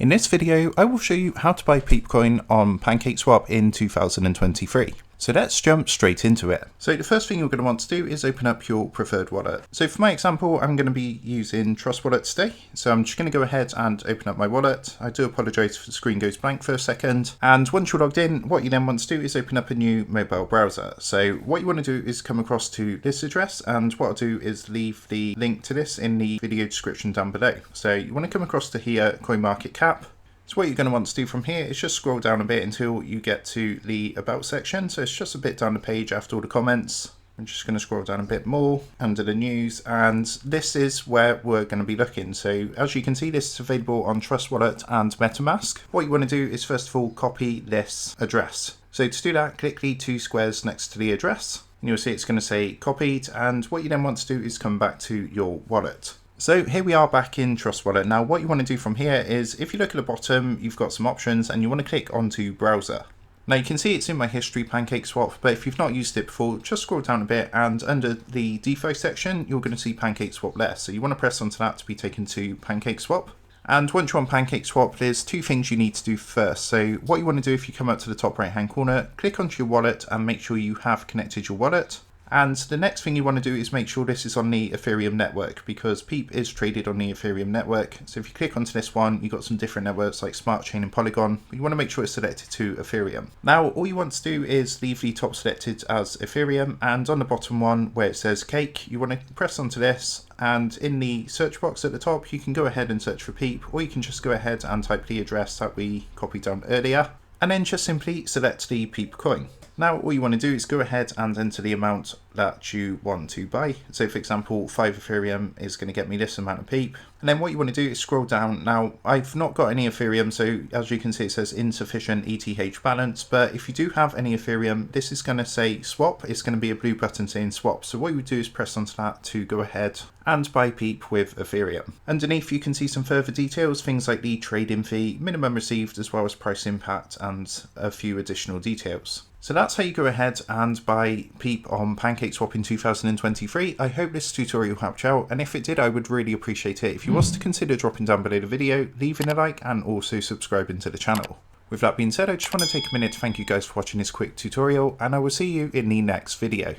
In this video, I will show you how to buy PEPE coin on Pancakeswap in 2023. So let's jump straight into it. So the first thing you're going to want to do is open up your preferred wallet. So for my example, I'm going to be using Trust Wallet today. So I'm just going to go ahead and open up my wallet. I do apologize if the screen goes blank for a second. And once you're logged in, what you then want to do is open up a new mobile browser. So what you want to do is come across to this address, and what I'll do is leave the link to this in the video description down below. So you want to come across to here, CoinMarketCap. So what you're going to want to do from here is just scroll down a bit until you get to the About section. So it's just a bit down the page after all the comments. I'm just going to scroll down a bit more under the news, and this is where we're going to be looking. So as you can see, this is available on Trust Wallet and MetaMask. What you want to do is first of all copy this address. So to do that, click the two squares next to the address, and you'll see it's going to say copied. And what you then want to do is come back to your wallet. So here we are back in Trust Wallet. Now what you want to do from here is, if you look at the bottom, you've got some options and you want to click onto browser. Now you can see it's in my history, Pancakeswap, but if you've not used it before, just scroll down a bit, and under the DeFi section, you're going to see Pancakeswap there. So you want to press onto that to be taken to Pancakeswap. And once you're on Pancakeswap, there's two things you need to do first. So what you want to do, if you come up to the top right hand corner, click onto your wallet and make sure you have connected your wallet. And the next thing you want to do is make sure this is on the Ethereum network, because PEPE is traded on the Ethereum network. So if you click onto this one, you've got some different networks like Smart Chain and Polygon, but you want to make sure it's selected to Ethereum. Now, all you want to do is leave the top selected as Ethereum, and on the bottom one where it says cake, you want to press onto this, and in the search box at the top, you can go ahead and search for PEPE, or you can just go ahead and type the address that we copied down earlier, and then just simply select the PEPE coin. Now all you want to do is go ahead and enter the amount that you want to buy. So for example, 5 Ethereum is going to get me this amount of PEPE. And then what you want to do is scroll down. Now I've not got any Ethereum, so as you can see it says insufficient ETH balance, but if you do have any Ethereum, this is going to say swap. It's going to be a blue button saying swap. So what you would do is press onto that to go ahead and buy PEPE with Ethereum. Underneath you can see some further details, things like the trade-in fee, minimum received, as well as price impact, and a few additional details. So that's how you go ahead and buy PEPE on Pancakeswap in 2023. I hope this tutorial helped you out, and if it did, I would really appreciate it if you was to consider dropping down below the video, leaving a like, and also subscribing to the channel. With that being said, I just want to take a minute to thank you guys for watching this quick tutorial, and I will see you in the next video.